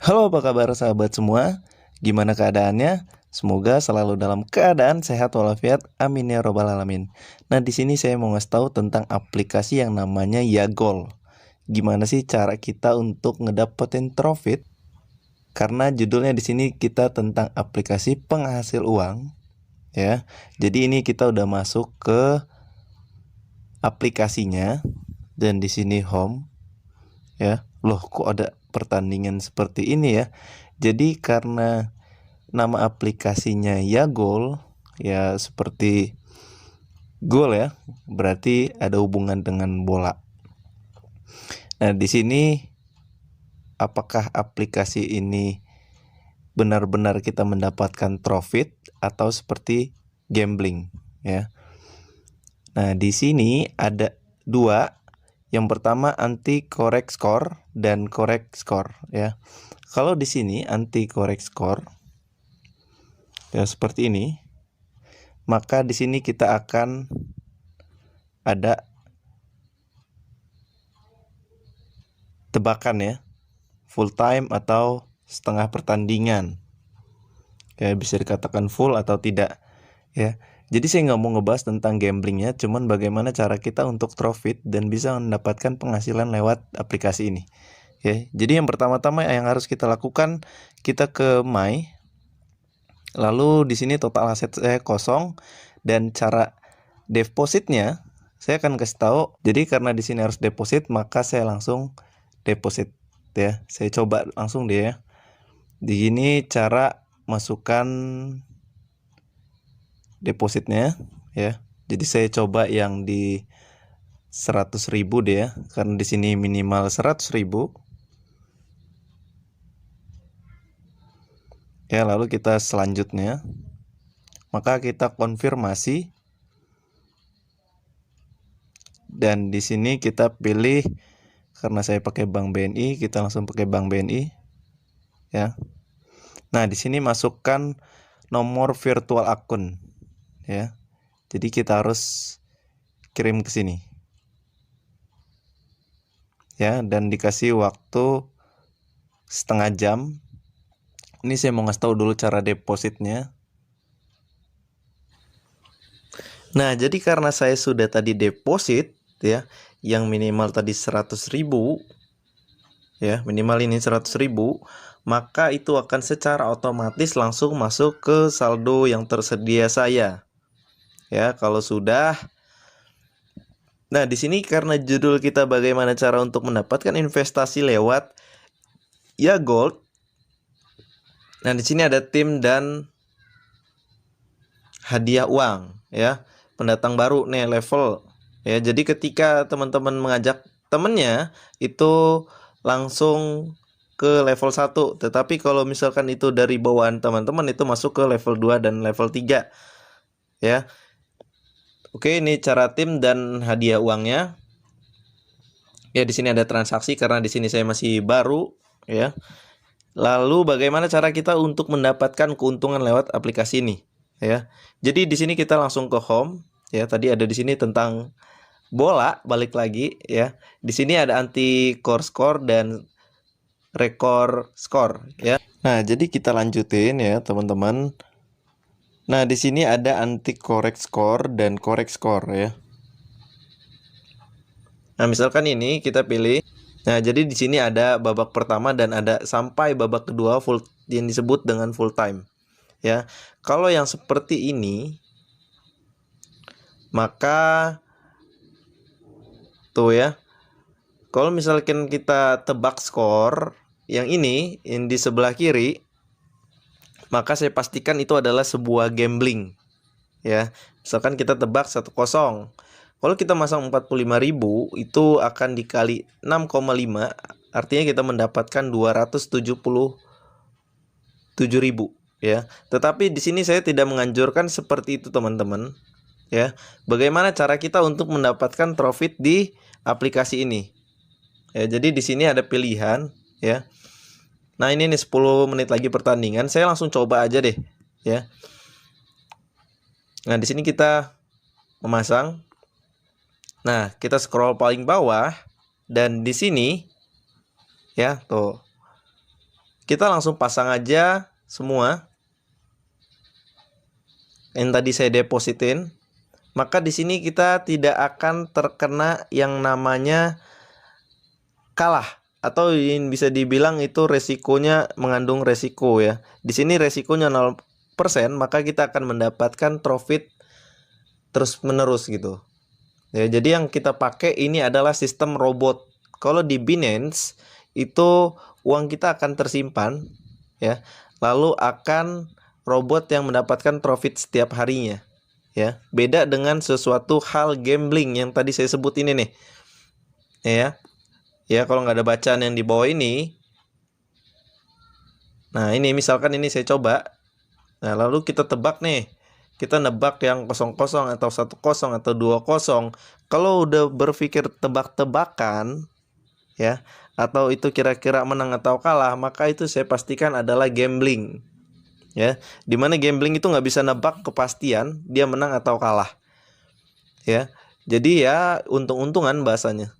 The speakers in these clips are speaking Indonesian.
Halo, apa kabar sahabat semua? Gimana keadaannya? Semoga selalu dalam keadaan sehat walafiat. Amin ya robbal alamin. Nah, di sini saya mau ngasih tahu tentang aplikasi yang namanya Yagol. Gimana sih cara kita untuk ngedapetin profit? Karena judulnya di sini kita tentang aplikasi penghasil uang, ya. Jadi ini kita udah masuk ke aplikasinya dan di sini home, ya. Loh, kok ada pertandingan seperti ini ya? Jadi karena nama aplikasinya Yagol, ya seperti gol ya, berarti ada hubungan dengan bola. Nah, di sini apakah aplikasi ini benar-benar kita mendapatkan profit atau seperti gambling ya. Nah, di sini ada dua. Yang pertama anti correct score dan correct score ya. Kalau di sini anti correct score ya seperti ini, maka di sini kita akan ada tebakan ya, full time atau setengah pertandingan. Ya, bisa dikatakan full atau tidak ya. Jadi saya nggak mau ngebahas tentang gamblingnya, cuman bagaimana cara kita untuk profit dan bisa mendapatkan penghasilan lewat aplikasi ini. Ya, jadi yang pertama-tama yang harus kita lakukan, kita ke My. Lalu di sini total aset saya kosong dan cara depositnya saya akan kasih tahu. Jadi karena di sini harus deposit, maka saya langsung deposit ya. Saya coba langsung deh ya. Di sini cara masukkan depositnya ya. Jadi saya coba yang di 100.000 deh ya, karena di sini minimal 100.000 ya. Lalu kita selanjutnya, maka kita konfirmasi dan di sini kita pilih, karena saya pakai Bank BNI, kita langsung pakai Bank BNI ya. Nah, di sini masukkan nomor virtual akun ya. Jadi kita harus kirim ke sini ya, dan dikasih waktu setengah jam. Ini saya mau ngasih tahu dulu cara depositnya. Nah, jadi karena saya sudah tadi deposit ya, yang minimal tadi 100.000 ya, minimal ini 100.000, maka itu akan secara otomatis langsung masuk ke saldo yang tersedia saya. Ya, kalau sudah. Nah, di sini karena judul kita bagaimana cara untuk mendapatkan investasi lewat ya Gold. Nah, di sini ada tim dan hadiah uang ya. Pendatang baru nih level ya. Jadi ketika teman-teman mengajak temennya itu langsung ke level 1. Tetapi kalau misalkan itu dari bawaan teman-teman itu masuk ke level 2 dan level 3 ya. Oke, ini cara tim dan hadiah uangnya. Ya, di sini ada transaksi karena di sini saya masih baru ya. Lalu bagaimana cara kita untuk mendapatkan keuntungan lewat aplikasi ini ya. Jadi di sini kita langsung ke home ya. Tadi ada di sini tentang bola, balik lagi ya. Di sini ada anti core score dan record score ya. Nah, jadi kita lanjutin ya, teman-teman. Nah, di sini ada anti correct score dan correct score ya. Nah, misalkan ini kita pilih. Nah, jadi di sini ada babak pertama dan ada sampai babak kedua full yang disebut dengan full time. Ya. Kalau yang seperti ini, maka tuh ya. Kalau misalkan kita tebak skor yang ini yang di sebelah kiri, maka saya pastikan itu adalah sebuah gambling. Ya. Misalkan kita tebak 1-0. Kalau kita masang 45.000 itu akan dikali 6,5, artinya kita mendapatkan 277.000 ya. Tetapi di sini saya tidak menganjurkan seperti itu, teman-teman. Ya. Bagaimana cara kita untuk mendapatkan profit di aplikasi ini? Ya, jadi di sini ada pilihan ya. Nah, ini nih 10 menit lagi pertandingan, saya langsung coba aja deh ya. Nah, di sini kita memasang. Nah, kita scroll paling bawah dan di sini ya, tuh. kita langsung pasang aja semua yang tadi saya depositin. Maka di sini kita tidak akan terkena yang namanya kalah, atau yang bisa dibilang itu resikonya mengandung resiko ya. Di sini resikonya 0%, maka kita akan mendapatkan profit terus menerus gitu. Ya, jadi yang kita pakai ini adalah sistem robot. Kalau di Binance itu uang kita akan tersimpan ya, lalu akan robot yang mendapatkan profit setiap harinya ya. Beda dengan sesuatu hal gambling yang tadi saya sebut ini nih. Ya, kalau nggak ada bacaan yang di bawah ini. Nah, ini misalkan ini saya coba. Nah, lalu kita tebak nih. Kita nebak yang 00 atau 10 atau 20. Kalau udah berpikir tebak-tebakan ya, atau itu kira-kira menang atau kalah, maka itu saya pastikan adalah gambling. Ya, dimana gambling itu nggak bisa nebak kepastian dia menang atau kalah. Ya, jadi ya untung-untungan bahasanya.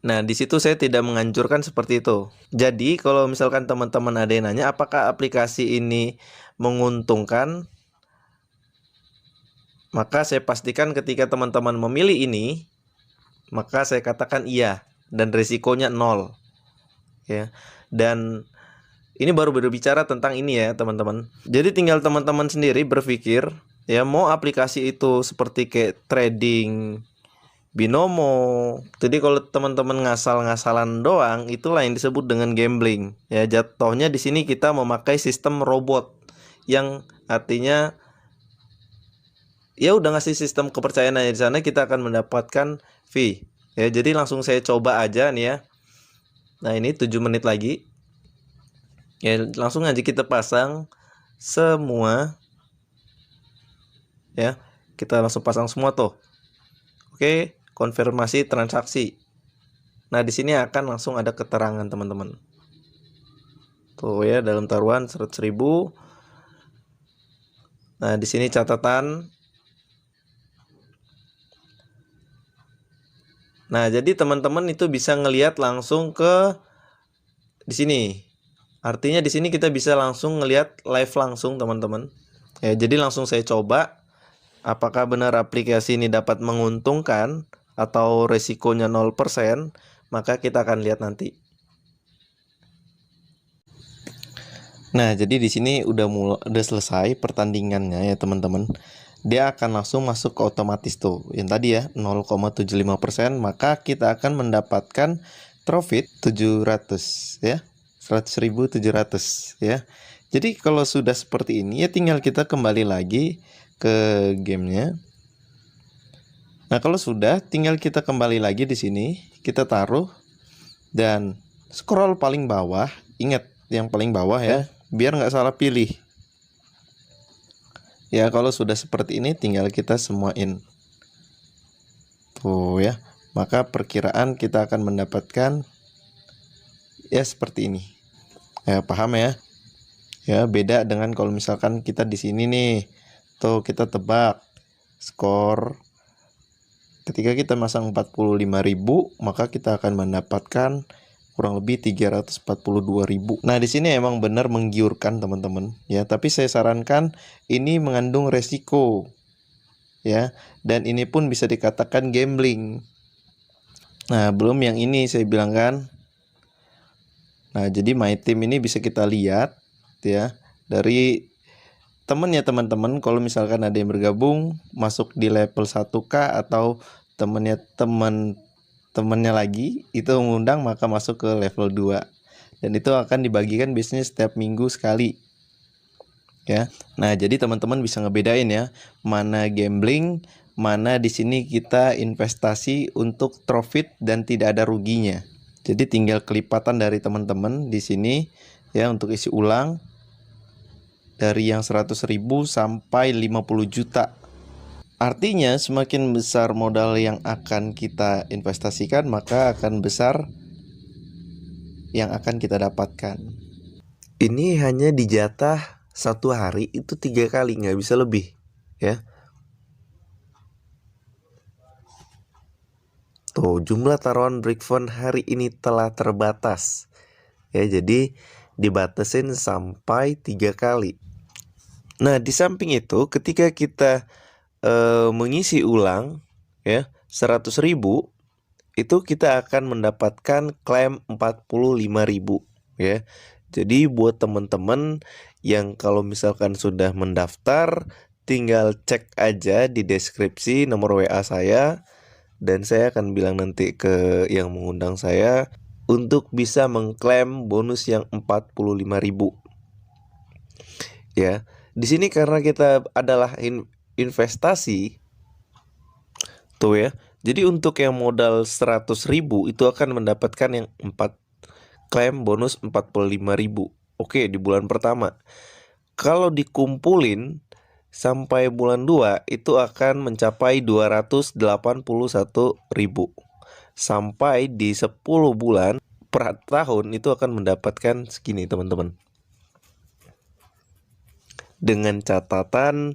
Nah, di situ saya tidak menganjurkan seperti itu. Jadi, kalau misalkan teman-teman ada yang nanya, apakah aplikasi ini menguntungkan? Maka saya pastikan ketika teman-teman memilih ini, maka saya katakan iya, dan risikonya 0. Ya, dan ini baru berbicara tentang ini ya, teman-teman. Jadi tinggal teman-teman sendiri berpikir, ya mau aplikasi itu seperti kayak trading, binomo. Jadi kalau teman-teman ngasal-ngasalan doang, itulah yang disebut dengan gambling. Ya, jatuhnya di sini kita memakai sistem robot yang artinya ya udah ngasih sistem kepercayaan aja di sana, kita akan mendapatkan fee. Ya, jadi langsung saya coba aja nih ya. Nah, ini 7 menit lagi. Ya, langsung aja kita pasang semua. Ya, kita langsung pasang semua tuh. Oke, konfirmasi transaksi. Nah, di sini akan langsung ada keterangan teman-teman. Tuh ya, dalam taruhan 100.000. Nah, di sini catatan. Nah, jadi teman-teman itu bisa ngelihat langsung ke di sini. Artinya di sini kita bisa langsung ngelihat live langsung, teman-teman. Ya, jadi langsung saya coba apakah benar aplikasi ini dapat menguntungkan atau resikonya 0%, maka kita akan lihat nanti. Nah, jadi di sini udah selesai pertandingannya ya, teman-teman. Dia akan langsung masuk ke otomatis tuh. Yang tadi ya 0,75%, maka kita akan mendapatkan profit 700 ya. 100.700 ya. Jadi kalau sudah seperti ini ya tinggal kita kembali lagi ke gamenya. Nah, kalau sudah tinggal kita kembali lagi di sini, kita taruh dan scroll paling bawah. Ingat yang paling bawah ya, biar nggak salah pilih. Ya, kalau sudah seperti ini tinggal kita semuain. Tuh ya. Maka perkiraan kita akan mendapatkan ya seperti ini. Ya, paham ya? Ya, beda dengan kalau misalkan kita di sini nih. Tuh kita tebak skor. Ketika kita masang 45.000, maka kita akan mendapatkan kurang lebih 342.000. Nah, di sini emang benar menggiurkan, teman-teman. Ya, tapi saya sarankan ini mengandung resiko. Ya, dan ini pun bisa dikatakan gambling. Nah, belum yang ini saya bilang kan. Nah, jadi my team ini bisa kita lihat ya dari temennya teman-teman. Kalau misalkan ada yang bergabung masuk di level 1K atau temennya lagi itu mengundang, maka masuk ke level 2. Dan itu akan dibagikan biasanya setiap minggu sekali. Ya. Nah, jadi teman-teman bisa ngebedain ya, mana gambling, mana di sini kita investasi untuk profit dan tidak ada ruginya. Jadi tinggal kelipatan dari teman-teman di sini ya untuk isi ulang dari yang 100.000 sampai 50 juta. Artinya semakin besar modal yang akan kita investasikan, maka akan besar yang akan kita dapatkan. Ini hanya dijatah satu hari itu 3 kali, nggak bisa lebih ya. Tuh, jumlah taruhan break fund hari ini telah terbatas. ya. Jadi dibatasin sampai 3 kali. Nah, di samping itu ketika kita mengisi ulang ya 100.000, itu kita akan mendapatkan klaim 45.000 ya. Jadi buat teman-teman yang kalau misalkan sudah mendaftar, tinggal cek aja di deskripsi nomor WA saya, dan saya akan bilang nanti ke yang mengundang saya untuk bisa mengklaim bonus yang 45.000 ya. Di sini karena kita adalah investasi tuh ya. Jadi untuk yang modal 100.000 itu akan mendapatkan yang 4 klaim bonus 45.000. Oke, di bulan pertama. Kalau dikumpulin sampai bulan 2 itu akan mencapai 281.000. Sampai di 10 bulan per tahun itu akan mendapatkan segini, teman-teman. Dengan catatan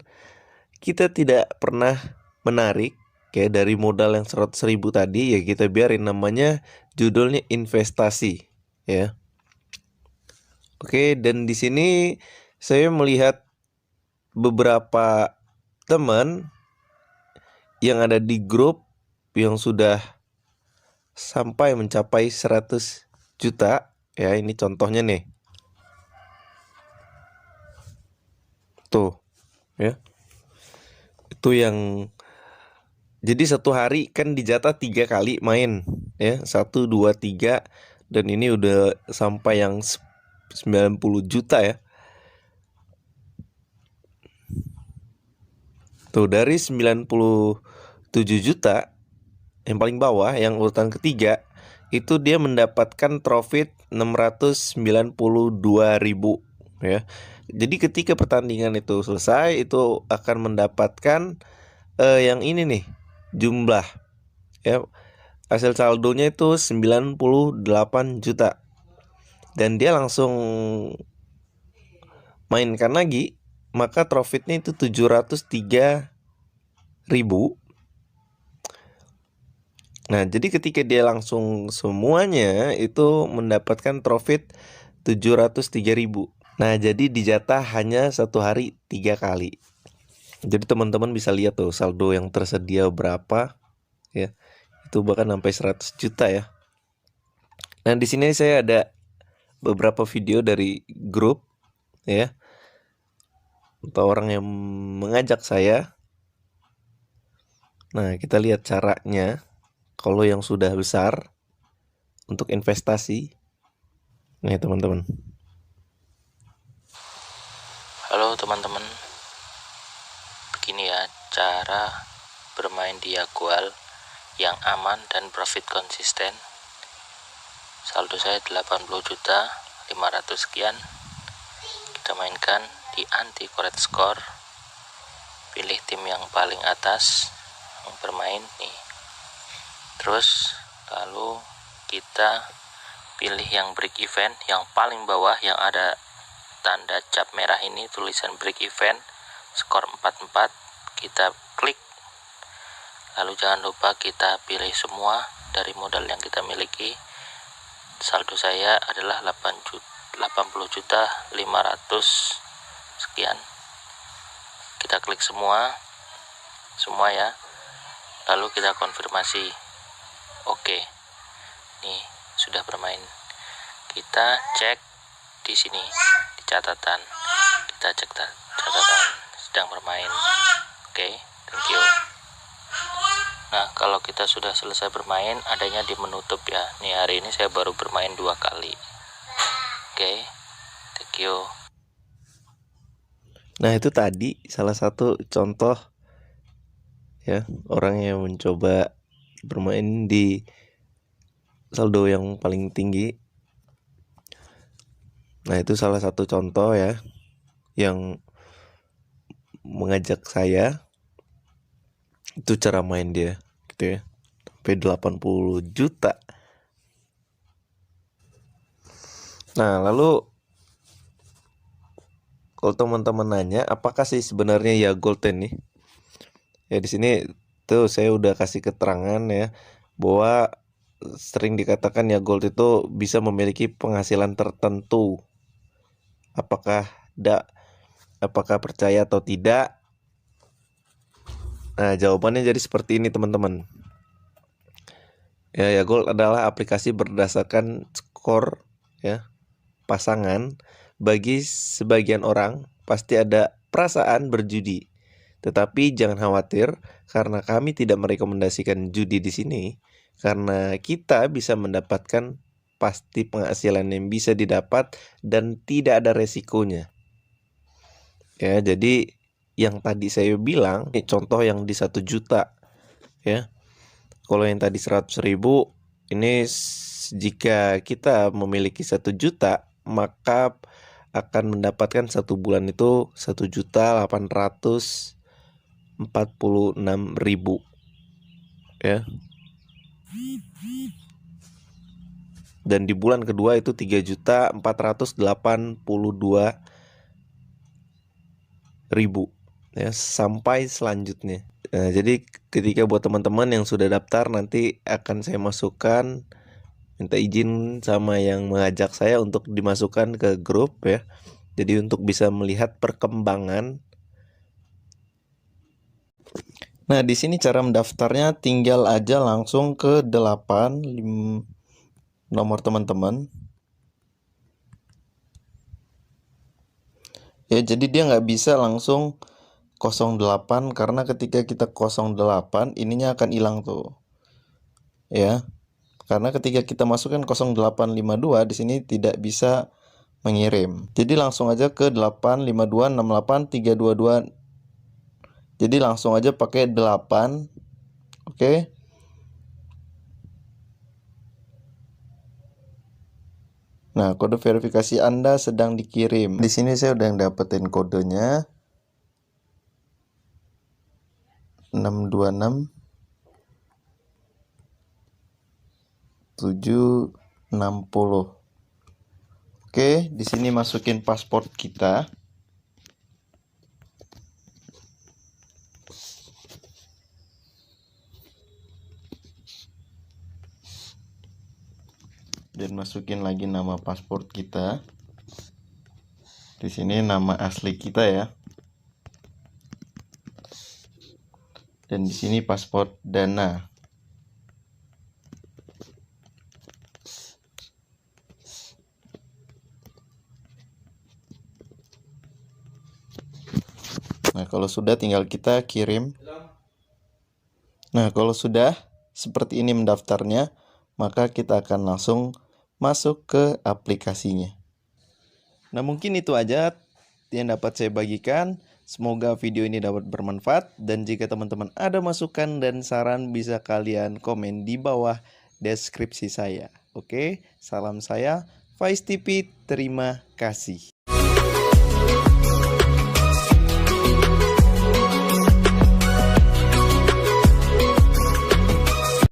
kita tidak pernah menarik kayak dari modal yang 100.000 tadi, ya kita biarin, namanya judulnya investasi ya. Oke, dan di sini saya melihat beberapa teman yang ada di grup yang sudah sampai mencapai 100 juta ya. Ini contohnya nih. Tuh ya. Itu yang jadi satu hari kan dijatah 3 kali main ya. 1, 2, 3. Dan ini udah sampai yang 90 juta ya. Tuh, dari 97 juta yang paling bawah, yang urutan ketiga, itu dia mendapatkan profit 692.000 ya. Jadi ketika pertandingan itu selesai, itu akan mendapatkan yang ini nih, jumlah ya. Hasil saldonya itu 98 juta. Dan dia langsung mainkan lagi, maka profitnya itu 703.000. Nah, jadi ketika dia langsung semuanya itu mendapatkan profit 703.000. Nah, jadi dijatah hanya satu hari 3 kali. Jadi teman-teman bisa lihat tuh saldo yang tersedia berapa ya. Itu bahkan sampai 100 juta ya. Nah, di sini saya ada beberapa video dari grup ya, atau orang yang mengajak saya. Nah, kita lihat caranya kalau yang sudah besar untuk investasi. Nih, teman-teman. Halo teman-teman, begini ya cara bermain di Yagual yang aman dan profit konsisten. Saldo saya 80 juta 500 sekian. Kita mainkan di anti correct score, pilih tim yang paling atas yang bermain nih, terus lalu kita pilih yang break event yang paling bawah yang ada tanda cap merah ini, tulisan break event, skor 44, kita klik. Lalu jangan lupa kita pilih semua dari modal yang kita miliki. Saldo saya adalah 80 juta 500 sekian. Kita klik semua ya. Lalu kita konfirmasi. Oke. Nih, sudah bermain. Kita cek di sini di catatan. Kita cek catatan sedang bermain. Oke, thank you. Nah, kalau kita sudah selesai bermain, adanya di menutup ya. Nih, hari ini saya baru bermain 2 kali. Oke, thank you. Nah, itu tadi salah satu contoh ya, orang yang mencoba bermain di saldo yang paling tinggi. Nah, itu salah satu contoh ya yang mengajak saya. Itu cara main dia gitu ya, sampai 80 juta. Nah, lalu kalau teman-teman nanya apakah sih sebenarnya ya Golden nih? Ya, di sini tuh saya udah kasih keterangan ya, bahwa sering dikatakan ya gold itu bisa memiliki penghasilan tertentu. Apakah percaya atau tidak? Nah, jawabannya jadi seperti ini, teman-teman. Ya, Gold adalah aplikasi berdasarkan skor ya pasangan. Bagi sebagian orang pasti ada perasaan berjudi. Tetapi jangan khawatir karena kami tidak merekomendasikan judi di sini karena kita bisa mendapatkan pasti penghasilan yang bisa didapat dan tidak ada resikonya. Ya, jadi yang tadi saya bilang, contoh yang di 1 juta ya. Kalau yang tadi 100.000, ini jika kita memiliki 1 juta, maka akan mendapatkan 1 bulan itu 1.846.000 ya. Dan di bulan kedua itu 3.482.000 ya, sampai selanjutnya. Nah, jadi ketika buat teman-teman yang sudah daftar nanti akan saya masukkan, minta izin sama yang mengajak saya untuk dimasukkan ke grup ya. Jadi untuk bisa melihat perkembangan. Nah, di sini cara mendaftarnya tinggal aja langsung ke 8 nomor teman-teman. Ya, jadi dia nggak bisa langsung 08 karena ketika kita 08 ininya akan hilang tuh. Ya. Karena ketika kita masukkan 0852 di sini tidak bisa mengirim. Jadi langsung aja ke 852683222. Jadi langsung aja pakai 8. Oke. Nah, kode verifikasi Anda sedang dikirim. Di sini saya udah dapetin kodenya. 626 760. Oke, di sini masukin paspor kita. Dan masukin lagi nama paspor kita. Di sini nama asli kita ya. Dan di sini paspor Dana. Nah, kalau sudah tinggal kita kirim. Nah, kalau sudah seperti ini mendaftarnya, maka kita akan langsung masuk ke aplikasinya. Nah, mungkin itu aja yang dapat saya bagikan. Semoga video ini dapat bermanfaat. Dan jika teman-teman ada masukan dan saran, bisa kalian komen di bawah deskripsi saya. Oke, salam saya, Faiz TV. Terima kasih.